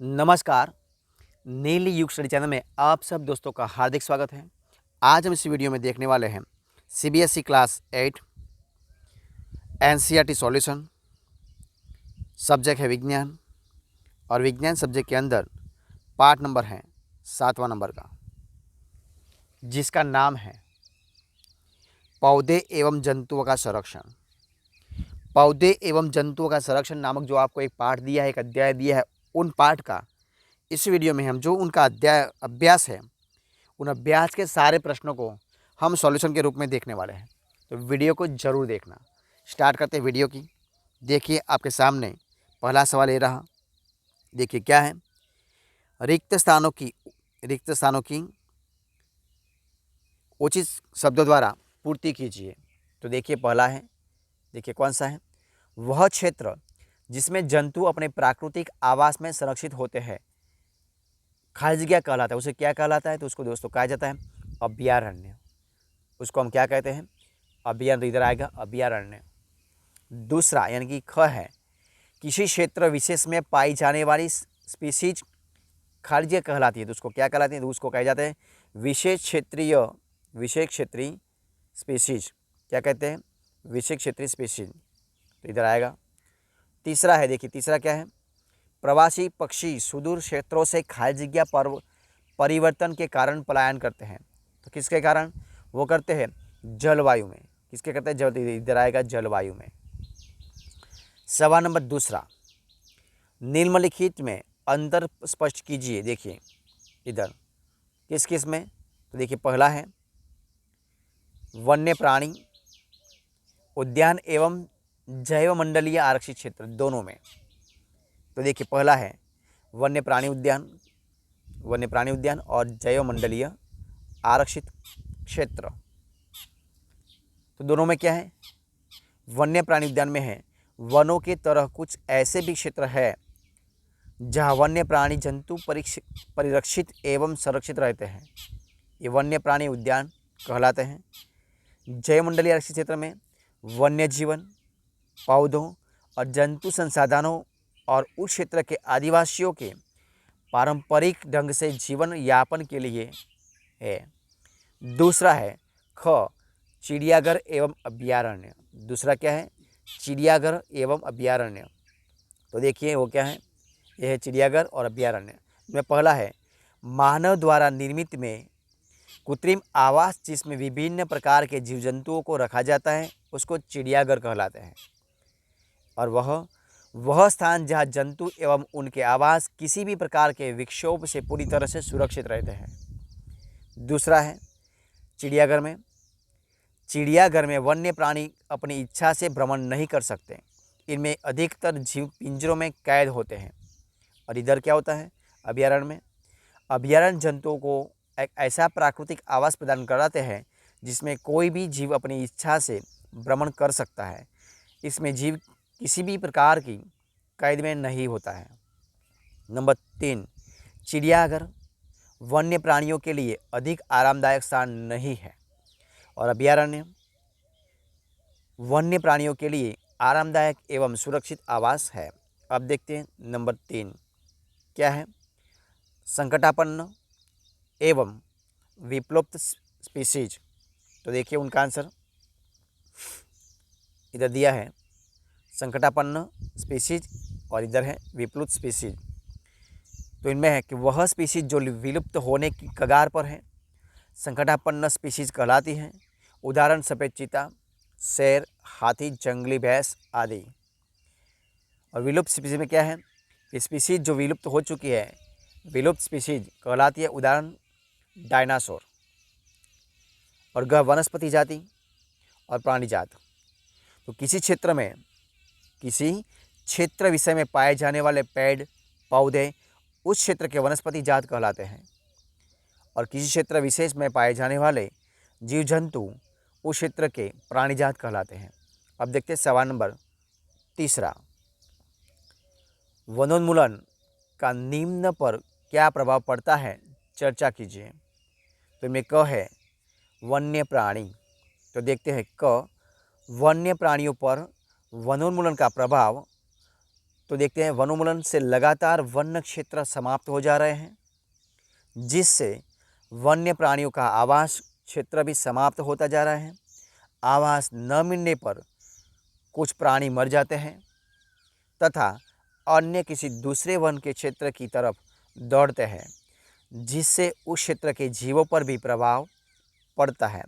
नमस्कार। नीली युग स्टडी चैनल में आप सब दोस्तों का हार्दिक स्वागत है। आज हम इस वीडियो में देखने वाले हैं CBSE class 8 NCERT solution. Subject है विज्ञान और विज्ञान सब्जेक्ट के अंदर पार्ट नंबर है 7वां नंबर का, जिसका नाम है पौधे एवं जंतुओं का संरक्षण। पौधे एवं जंतुओं का संरक्षण नामक जो आपको एक पाठ दिया है, एक अध्याय दिया है, उन पाठ का इस वीडियो में हम जो उनका अभ्यास है, उन अभ्यास के सारे प्रश्नों को हम सॉल्यूशन के रूप में देखने वाले हैं। तो वीडियो को ज़रूर देखना। स्टार्ट करते हैं वीडियो की। देखिए आपके सामने पहला सवाल ये रहा। देखिए क्या है, रिक्त स्थानों की उचित शब्दों द्वारा पूर्ति कीजिए। तो देखिए पहला है, देखिए कौन सा है, वह क्षेत्र जिसमें जंतु अपने प्राकृतिक आवास में संरक्षित होते हैं खाली जगह कहलाता है। उसे क्या कहलाता है? तो उसको दोस्तों कहा जाता है अभयारण्य। उसको हम क्या कहते हैं? अभयारण्य। इधर आएगा अभयारण्य। दूसरा यानी कि ख है, किसी क्षेत्र विशेष में पाई जाने वाली स्पीसीज खाली जगह कहलाती है। तो उसको क्या कहलाती है? तो उसको कहा जाता है विशेष क्षेत्रीय स्पीसीज। क्या कहते हैं? विशेष क्षेत्रीय स्पीसीज। तो इधर आएगा। तीसरा है, देखिए तीसरा क्या है, प्रवासी पक्षी सुदूर क्षेत्रों से खाली जगह पर परिवर्तन के कारण पलायन करते हैं। तो किसके कारण वो करते हैं? जलवायु में। किसके करते हैं? जल। इधर आएगा जलवायु में। सवाल नंबर दूसरा, निम्नलिखित में अंतर स्पष्ट कीजिए। देखिए इधर किस किस में? तो देखिए पहला है वन्य प्राणी उद्यान एवं जैवमंडलीय आरक्षित क्षेत्र, दोनों में। तो देखिए पहला है वन्य प्राणी उद्यान और जैवमंडलीय आरक्षित क्षेत्र। तो दोनों में क्या है? वन्य प्राणी उद्यान में है वनों के तरह कुछ ऐसे भी क्षेत्र है जहाँ वन्य प्राणी जंतु परिरक्षित एवं संरक्षित रहते हैं। ये वन्य प्राणी उद्यान कहलाते हैं। जैवमंडलीय आरक्षित क्षेत्र में वन्य जीवन, पौधों और जंतु संसाधनों और उस क्षेत्र के आदिवासियों के पारंपरिक ढंग से जीवन यापन के लिए है। दूसरा है ख, चिड़ियाघर एवं अभयारण्य। दूसरा क्या है? चिड़ियाघर एवं अभयारण्य। तो देखिए वो क्या है, यह है चिड़ियाघर और अभयारण्य। में पहला है मानव द्वारा निर्मित में कृत्रिम आवास जिसमें विभिन्न प्रकार के जीव जंतुओं को रखा जाता है, उसको चिड़ियाघर कहलाते हैं। और वह स्थान जहाँ जंतु एवं उनके आवास किसी भी प्रकार के विक्षोभ से पूरी तरह से सुरक्षित रहते हैं। दूसरा है चिड़ियाघर में वन्य प्राणी अपनी इच्छा से भ्रमण नहीं कर सकते। इनमें अधिकतर जीव पिंजरों में कैद होते हैं। और इधर क्या होता है? अभयारण्य में अभयारण्य जंतुओं को एक ऐसा प्राकृतिक आवास प्रदान कराते हैं जिसमें कोई भी जीव अपनी इच्छा से भ्रमण कर सकता है। इसमें जीव किसी भी प्रकार की कैद में नहीं होता है। नंबर 3, चिड़ियाघर वन्य प्राणियों के लिए अधिक आरामदायक स्थान नहीं है और अभयारण्य वन्य प्राणियों के लिए आरामदायक एवं सुरक्षित आवास है। अब देखते हैं नंबर 3 क्या है, संकटापन्न एवं विलुप्त स्पीसीज। तो देखिए उनका आंसर इधर दिया है, संकटापन्न स्पीसीज और इधर है विलुप्त स्पीसीज। तो इनमें है कि वह स्पीसीज जो विलुप्त होने की कगार पर है संकटापन्न स्पीसीज कहलाती हैं। उदाहरण सफ़ेद चीता, शेर, हाथी, जंगली भैंस आदि। और विलुप्त स्पीसीज में क्या है, स्पीसीज जो विलुप्त हो चुकी है विलुप्त स्पीसीज कहलाती है। उदाहरण डायनासोर। और ग, वनस्पति जाति और प्राणी जात। तो किसी क्षेत्र विषय में पाए जाने वाले पेड़ पौधे उस क्षेत्र के वनस्पति जात कहलाते हैं और किसी क्षेत्र विशेष में पाए जाने वाले जीव जंतु उस क्षेत्र के प्राणी जात कहलाते हैं। अब देखते हैं सवाल नंबर तीसरा, वनोन्मूलन का निम्न पर क्या प्रभाव पड़ता है, चर्चा कीजिए। तो इनमें क है वन्य प्राणी। तो देखते हैं क, वन्य प्राणियों पर वनोन्मूलन का प्रभाव तो देखते हैं वनोन्मूलन से लगातार वन्य क्षेत्र समाप्त हो जा रहे हैं, जिससे वन्य प्राणियों का आवास क्षेत्र भी समाप्त होता जा रहा है। आवास न मिलने पर कुछ प्राणी मर जाते हैं तथा अन्य किसी दूसरे वन के क्षेत्र की तरफ दौड़ते हैं, जिससे उस क्षेत्र के जीवों पर भी प्रभाव पड़ता है।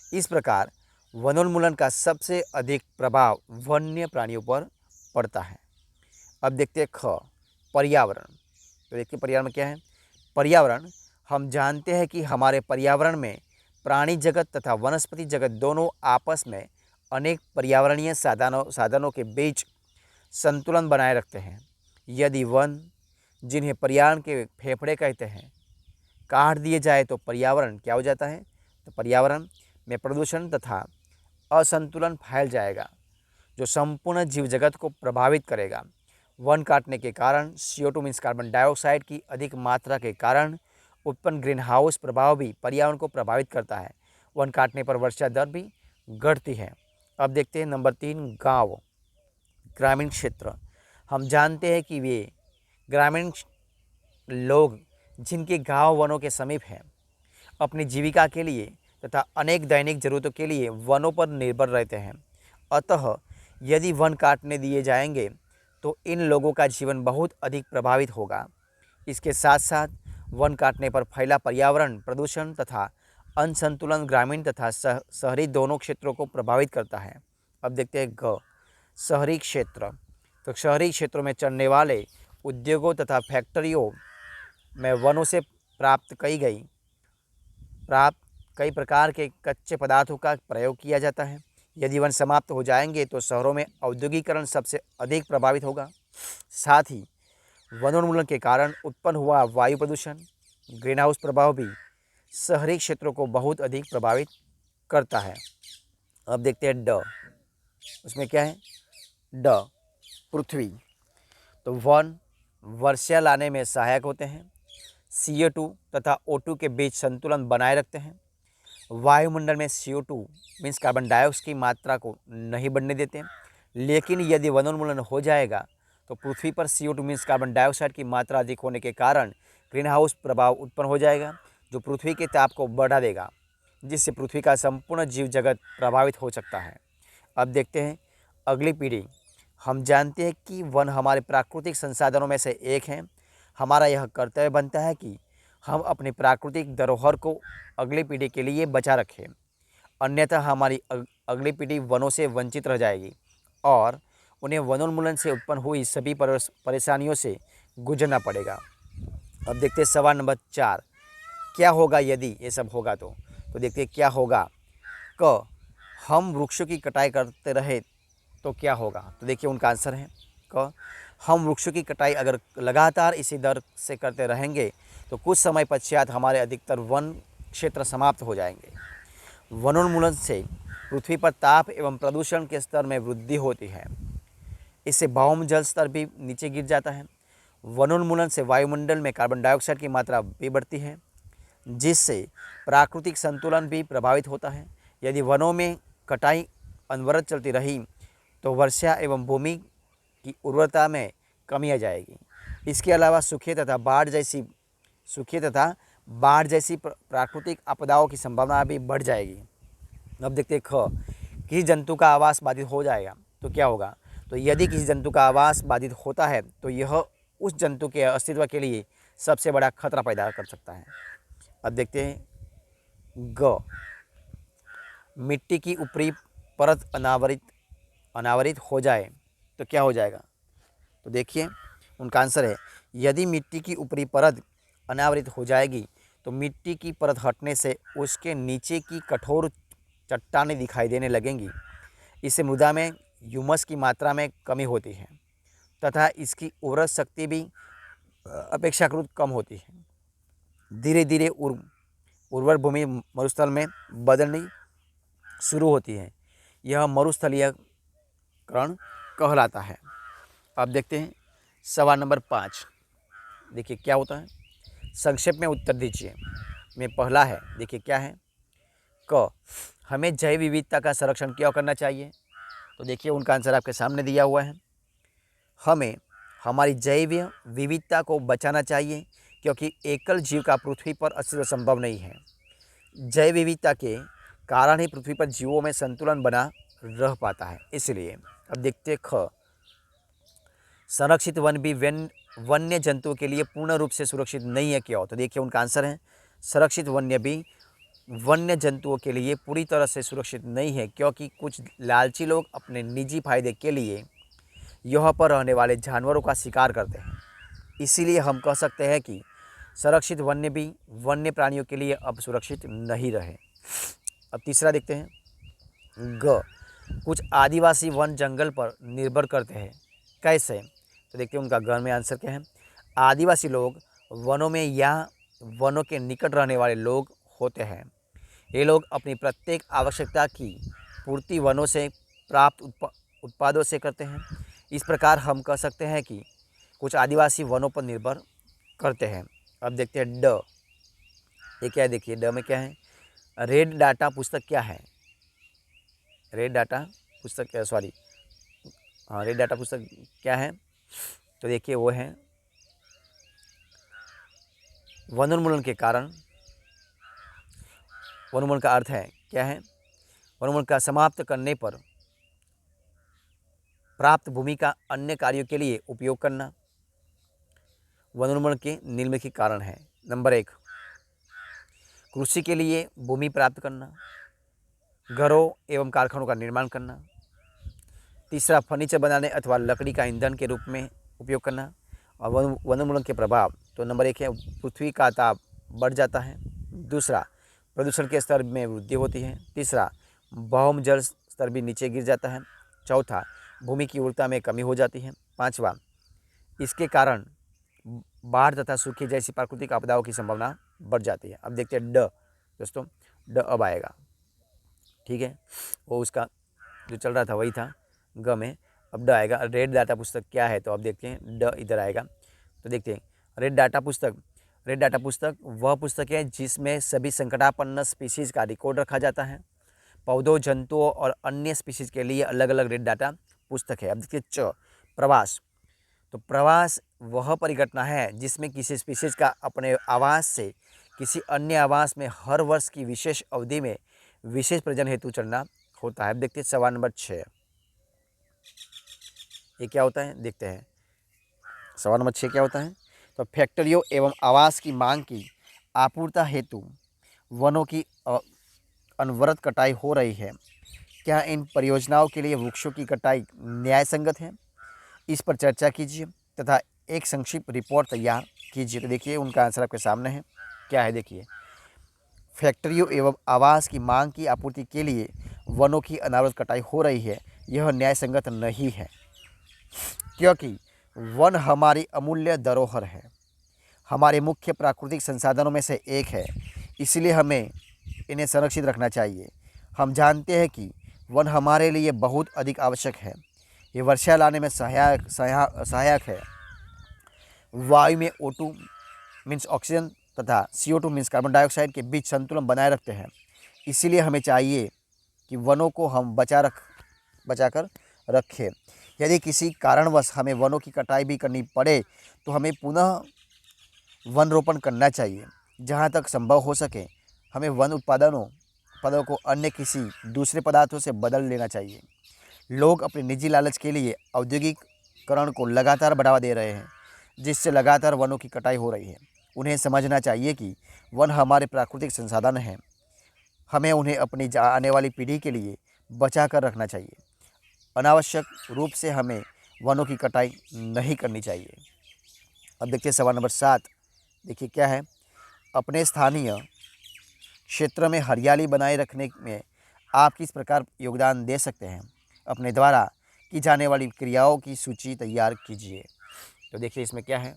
इस प्रकार वनोन्मूलन का सबसे अधिक प्रभाव वन्य प्राणियों पर पड़ता है। अब देखते हैं ख, पर्यावरण। तो देखिए पर्यावरण में क्या है। पर्यावरण, हम जानते हैं कि हमारे पर्यावरण में प्राणी जगत तथा वनस्पति जगत दोनों आपस में अनेक पर्यावरणीय साधनों के बीच संतुलन बनाए रखते हैं। यदि वन, जिन्हें पर्यावरण के फेफड़े कहते हैं, काट दिए जाए तो पर्यावरण क्या हो जाता है। तो पर्यावरण में प्रदूषण तथा असंतुलन फैल जाएगा, जो संपूर्ण जीव जगत को प्रभावित करेगा। वन काटने के कारण CO2 मीन्स कार्बन डाइऑक्साइड की अधिक मात्रा के कारण उत्पन्न ग्रीन हाउस प्रभाव भी पर्यावरण को प्रभावित करता है। वन काटने पर वर्षा दर भी घटती है। अब देखते हैं नंबर 3, गांव, ग्रामीण क्षेत्र। हम जानते हैं कि वे ग्रामीण लोग जिनके गांव वनों के समीप हैं, अपनी जीविका के लिए तथा अनेक दैनिक जरूरतों के लिए वनों पर निर्भर रहते हैं। अतः यदि वन काटने दिए जाएंगे तो इन लोगों का जीवन बहुत अधिक प्रभावित होगा। इसके साथ साथ वन काटने पर फैला पर्यावरण प्रदूषण तथा असंतुलन ग्रामीण तथा शहरी दोनों क्षेत्रों को प्रभावित करता है। अब देखते हैं ग, शहरी क्षेत्र। तो शहरी क्षेत्रों में चलने वाले उद्योगों तथा फैक्ट्रियों में वनों से प्राप्त कई प्रकार के कच्चे पदार्थों का प्रयोग किया जाता है। यदि वन समाप्त हो जाएंगे तो शहरों में औद्योगिकरण सबसे अधिक प्रभावित होगा। साथ ही वनोन्मूलन के कारण उत्पन्न हुआ वायु प्रदूषण, ग्रीन हाउस प्रभाव भी शहरी क्षेत्रों को बहुत अधिक प्रभावित करता है। अब देखते हैं ड, उसमें क्या है। ड, पृथ्वी। तो वन वर्षा लाने में सहायक होते हैं, CO2 तथा O2 के बीच संतुलन बनाए रखते हैं, वायुमंडल में CO2 मीन्स कार्बन डाइऑक्साइड की मात्रा को नहीं बढ़ने देते। लेकिन यदि वनोन्मूलन हो जाएगा तो पृथ्वी पर CO2 मीन्स कार्बन डाइऑक्साइड की मात्रा अधिक होने के कारण ग्रीन हाउस प्रभाव उत्पन्न हो जाएगा, जो पृथ्वी के ताप को बढ़ा देगा, जिससे पृथ्वी का संपूर्ण जीव जगत प्रभावित हो सकता है। अब देखते हैं अगली पीढ़ी। हम जानते हैं कि वन हमारे प्राकृतिक संसाधनों में से एक है। हमारा यह कर्तव्य बनता है कि हम अपनी प्राकृतिक धरोहर को अगली पीढ़ी के लिए बचा रखें, अन्यथा हमारी अगली पीढ़ी वनों से वंचित रह जाएगी और उन्हें वनोन्मूलन से उत्पन्न हुई सभी परेशानियों से गुजरना पड़ेगा। अब देखते हैं सवाल नंबर 4, क्या होगा यदि ये सब होगा तो देखते हैं क्या होगा। क, हम वृक्षों की कटाई करते रहे तो क्या होगा। तो देखिए उनका आंसर है क, हम वृक्षों की कटाई अगर लगातार इसी दर से करते रहेंगे तो कुछ समय पश्चात हमारे अधिकतर वन क्षेत्र समाप्त हो जाएंगे। वनोन्मूलन से पृथ्वी पर ताप एवं प्रदूषण के स्तर में वृद्धि होती है। इससे भौम जल स्तर भी नीचे गिर जाता है। वनोन्मूलन से वायुमंडल में कार्बन डाइऑक्साइड की मात्रा भी बढ़ती है, जिससे प्राकृतिक संतुलन भी प्रभावित होता है। यदि वनों में कटाई अनवरत चलती रही तो वर्षा एवं भूमि की उर्वरता में कमी आ जाएगी। इसके अलावा सूखे तथा बाढ़ जैसी प्राकृतिक आपदाओं की संभावना भी बढ़ जाएगी। अब देखते हैं ख, किसी जंतु का आवास बाधित हो जाएगा तो क्या होगा। तो यदि किसी जंतु का आवास बाधित होता है तो यह उस जंतु के अस्तित्व के लिए सबसे बड़ा खतरा पैदा कर सकता है। अब देखते हैं ग, मिट्टी की ऊपरी परत अनावरित हो जाए तो क्या हो जाएगा। तो देखिए उनका आंसर है, यदि मिट्टी की ऊपरी परत अनावरित हो जाएगी तो मिट्टी की परत हटने से उसके नीचे की कठोर चट्टानें दिखाई देने लगेंगी। इससे मृदा में ह्यूमस की मात्रा में कमी होती है तथा इसकी उर्वरक शक्ति भी अपेक्षाकृत कम होती है। धीरे धीरे उर्वर भूमि मरुस्थल में बदलनी शुरू होती है। यह मरुस्थलीयकरण कहलाता है। अब देखते हैं सवाल नंबर 5। देखिए क्या होता है, संक्षेप में उत्तर दीजिए। में पहला है, देखिए क्या है। क, हमें जैव विविधता का संरक्षण क्यों करना चाहिए। तो देखिए उनका आंसर आपके सामने दिया हुआ है। हमें हमारी जैव विविधता को बचाना चाहिए, क्योंकि एकल जीव का पृथ्वी पर अस्तित्व संभव नहीं है। जैव विविधता के कारण ही पृथ्वी पर जीवों में संतुलन बना रह पाता है। इसलिए अब देखते हैं ख, संरक्षित वन भी वन्य जंतुओं के लिए पूर्ण रूप से सुरक्षित नहीं है क्यों? तो देखिए उनका आंसर है, संरक्षित वन्य भी वन्य जंतुओं के लिए पूरी तरह से सुरक्षित नहीं है, क्योंकि कुछ लालची लोग अपने निजी फायदे के लिए यहाँ पर रहने वाले जानवरों का शिकार करते हैं। इसीलिए हम कह सकते हैं कि संरक्षित वन्य भी वन्य प्राणियों के लिए अब सुरक्षित नहीं रहे। अब तीसरा देखते हैं, ग, कुछ आदिवासी वन जंगल पर निर्भर करते हैं, कैसे? तो देखते हैं उनका ग में आंसर क्या है। आदिवासी लोग वनों में या वनों के निकट रहने वाले लोग होते हैं। ये लोग अपनी प्रत्येक आवश्यकता की पूर्ति वनों से प्राप्त उत्पादों से करते हैं। इस प्रकार हम कह सकते हैं कि कुछ आदिवासी वनों पर निर्भर करते हैं। अब देखते हैं ड, ये क्या है? देखिए ड में क्या है, रेड डाटा पुस्तक क्या है? रेड डाटा पुस्तक रेड डाटा पुस्तक क्या है? तो देखिए वो है वनोन्मूलन के कारण। वनोन्मूलन का अर्थ है क्या है? वनोन्मूलन का समाप्त करने पर प्राप्त भूमि का अन्य कार्यों के लिए उपयोग करना वनोन्मूलन के निम्नलिखित कारण है। नंबर 1, कृषि के लिए भूमि प्राप्त करना, घरों एवं कारखानों का निर्माण करना। तीसरा, फर्नीचर बनाने अथवा लकड़ी का ईंधन के रूप में उपयोग करना। और वनोन्मूलन के प्रभाव तो नंबर 1 है, पृथ्वी का ताप बढ़ जाता है। दूसरा, प्रदूषण के स्तर में वृद्धि होती है। तीसरा, भौम जल स्तर भी नीचे गिर जाता है। चौथा, भूमि की उर्वरता में कमी हो जाती है। पांचवा, इसके कारण बाढ़ तथा सूखे जैसी प्राकृतिक आपदाओं की संभावना बढ़ जाती है। अब देखते हैं ड दोस्तों, ड अब आएगा, ठीक है, वो उसका जो चल रहा था वही था ग में, अब ड आएगा। रेड डाटा पुस्तक क्या है? तो अब देखते हैं ड इधर आएगा। तो देखते हैं रेड डाटा पुस्तक। रेड डाटा पुस्तक वह पुस्तक है जिसमें सभी संकटापन्न स्पीशीज़ का रिकॉर्ड रखा जाता है। पौधों, जंतुओं और अन्य स्पीशीज़ के लिए अलग अलग रेड डाटा पुस्तक है। अब देखिए च, प्रवास। तो प्रवास वह परिघटना है जिसमें किसी स्पीशीज़ का अपने आवास से किसी अन्य आवास में हर वर्ष की विशेष अवधि में विशेष प्रजनन हेतु चलना होता है। अब देखते हैं सवाल नंबर 6, ये क्या होता है? देखते हैं सवाल नंबर 6 क्या होता है। तो फैक्ट्रियों एवं आवास की मांग की आपूर्ति हेतु वनों की अनवरत कटाई हो रही है। क्या इन परियोजनाओं के लिए वृक्षों की कटाई न्याय संगत है? इस पर चर्चा कीजिए तथा एक संक्षिप्त रिपोर्ट तैयार कीजिए। तो देखिए उनका आंसर आपके सामने है, क्या है? देखिए, फैक्ट्रियों एवं आवास की मांग की आपूर्ति के लिए वनों की अनावृत कटाई हो रही है, यह न्याय संगत नहीं है, क्योंकि वन हमारी अमूल्य धरोहर है, हमारे मुख्य प्राकृतिक संसाधनों में से एक है, इसलिए हमें इन्हें संरक्षित रखना चाहिए। हम जानते हैं कि वन हमारे लिए बहुत अधिक आवश्यक है। ये वर्षा लाने में सहायक है। वायु में O2 मीन्स ऑक्सीजन तथा CO2 मीन्स कार्बन डाइऑक्साइड के बीच संतुलन बनाए रखते हैं। इसीलिए हमें चाहिए कि वनों को हम बचाकर रखें। यदि किसी कारणवश हमें वनों की कटाई भी करनी पड़े तो हमें पुनः वन रोपण करना चाहिए। जहाँ तक संभव हो सके हमें वन उत्पादों को अन्य किसी दूसरे पदार्थों से बदल लेना चाहिए। लोग अपने निजी लालच के लिए औद्योगिकरण को लगातार बढ़ावा दे रहे हैं, जिससे लगातार वनों की कटाई हो रही है। उन्हें समझना चाहिए कि वन हमारे प्राकृतिक संसाधन हैं, हमें उन्हें अपनी आने वाली पीढ़ी के लिए बचा कर रखना चाहिए। अनावश्यक रूप से हमें वनों की कटाई नहीं करनी चाहिए। अब देखिए सवाल नंबर 7, देखिए क्या है। अपने स्थानीय क्षेत्र में हरियाली बनाए रखने में आप किस प्रकार योगदान दे सकते हैं? अपने द्वारा की जाने वाली क्रियाओं की सूची तैयार कीजिए। तो देखिए इसमें क्या है,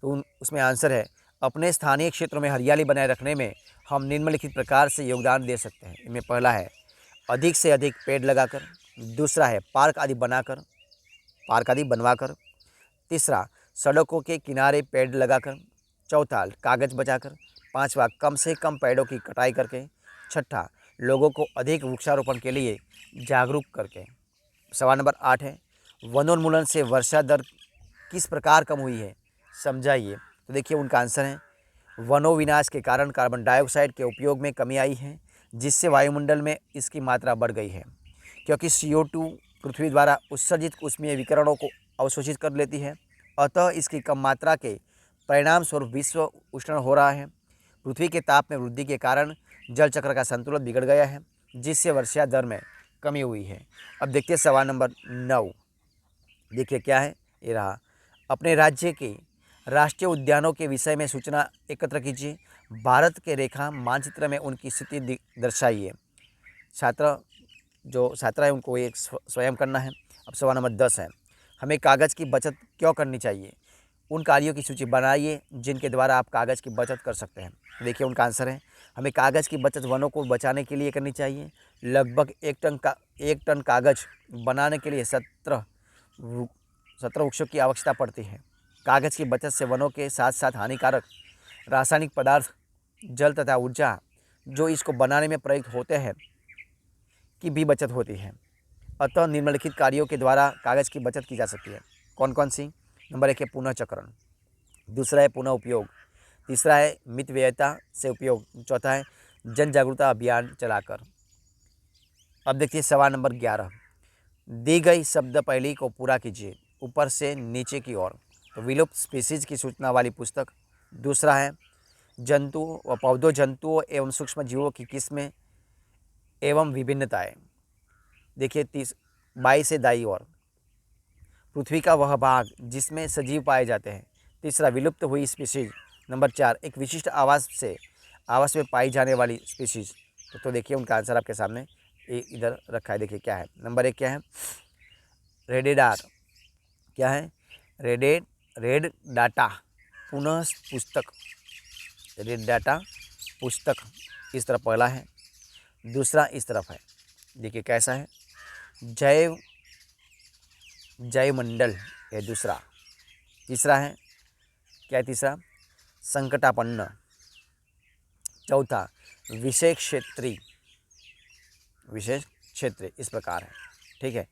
तो उसमें आंसर है, अपने स्थानीय क्षेत्रों में हरियाली बनाए रखने में हम निम्नलिखित प्रकार से योगदान दे सकते हैं। इनमें पहला है अधिक से अधिक पेड़ लगाकर। दूसरा है पार्क आदि बनवाकर। तीसरा, सड़कों के किनारे पेड़ लगाकर। चौथा, कागज़ बचाकर। पांचवा, कम से कम पेड़ों की कटाई करके। छठा, लोगों को अधिक वृक्षारोपण के लिए जागरूक करके। सवाल नंबर 8 है, वनोन्मूलन से वर्षा दर किस प्रकार कम हुई है, समझाइए। तो देखिए उनका आंसर है वनोविनाश के कारण कार्बन डाइऑक्साइड के उपयोग में कमी आई है, जिससे वायुमंडल में इसकी मात्रा बढ़ गई है। क्योंकि CO2 पृथ्वी द्वारा उत्सर्जित ऊष्मीय विकिरणों को अवशोषित कर लेती है, अतः इसकी कम मात्रा के परिणाम स्वरूप विश्व उष्ण हो रहा है। पृथ्वी के ताप में वृद्धि के कारण जल चक्र का संतुलन बिगड़ गया है, जिससे वर्षा दर में कमी हुई है। अब देखते हैं सवाल नंबर 9। देखिए क्या है, ये रहा। अपने राज्य के राष्ट्रीय उद्यानों के विषय में सूचना एकत्र कीजिए। भारत के रेखा मानचित्र में उनकी स्थिति दर्शाइए। छात्र है उनको एक स्वयं करना है। अब सवाल नंबर 10 है, हमें कागज़ की बचत क्यों करनी चाहिए? उन कार्यों की सूची बनाइए जिनके द्वारा आप कागज़ की बचत कर सकते हैं। देखिए उनका आंसर है हमें कागज़ की बचत वनों को बचाने के लिए करनी चाहिए। लगभग 1 टन कागज़ बनाने के लिए 17 वृक्षों की आवश्यकता पड़ती है। कागज़ की बचत से वनों के साथ साथ हानिकारक रासायनिक पदार्थ, जल तथा ऊर्जा जो इसको बनाने में प्रयुक्त होते हैं की भी बचत होती है। अतः निम्नलिखित कार्यों के द्वारा कागज़ की बचत की जा सकती है। कौन कौन सी? नंबर 1 है पुनः चक्रण, दूसरा है पुनः उपयोग, तीसरा है मितव्ययता से उपयोग, चौथा है जन जागरूकता अभियान चलाकर। अब देखिए सवाल नंबर 11। दी गई शब्द पहली को पूरा कीजिए ऊपर से नीचे की ओर। तो विलुप्त स्पीसीज की सूचना वाली पुस्तक। दूसरा है जंतु व पौधों, जंतुओं एवं सूक्ष्म जीवों की किस्में एवं विभिन्नताएं। देखिए 22 से दाई ओर। पृथ्वी का वह भाग जिसमें सजीव पाए जाते हैं। तीसरा विलुप्त हुई स्पीसीज। नंबर 4 एक विशिष्ट आवास में पाई जाने वाली स्पीसीज। तो देखिए उनका आंसर आपके सामने इधर रखा है। देखिए क्या है, नंबर 1 क्या है, रेडेडार। क्या है, रेड डाटा पुनः पुस्तक, रेड डाटा पुस्तक इस तरफ पहला है, दूसरा इस तरफ है। देखिए कैसा है, जैवमंडल है दूसरा। तीसरा है क्या है, तीसरा संकटापन्न। चौथा विशेष क्षेत्रीय इस प्रकार है। ठीक है,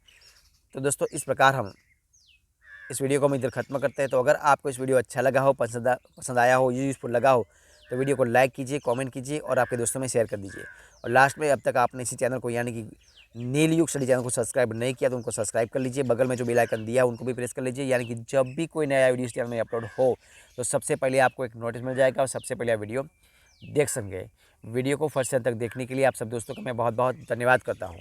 तो दोस्तों इस प्रकार हम इस वीडियो को हम इधर ख़त्म करते हैं। तो अगर आपको इस वीडियो अच्छा लगा हो, पसंद आया हो, यूज़फुल लगा हो, तो वीडियो को लाइक कीजिए, कमेंट कीजिए और आपके दोस्तों में शेयर कर दीजिए। और लास्ट में अब तक आपने इसी चैनल को यानी कि नीलयुग स्टडी चैनल को सब्सक्राइब नहीं किया तो उनको सब्सक्राइब कर लीजिए। बगल में जो बेल आइकन दिया है उनको भी प्रेस कर लीजिए, यानी कि जब भी कोई नया वीडियो इस चैनल में अपलोड हो तो सबसे पहले आपको एक नोटिस मिल जाएगा और सबसे पहले आप वीडियो देख सकेंगे। वीडियो को फर्स्ट से अंत तक देखने के लिए आप सब दोस्तों का मैं बहुत बहुत धन्यवाद करता हूँ।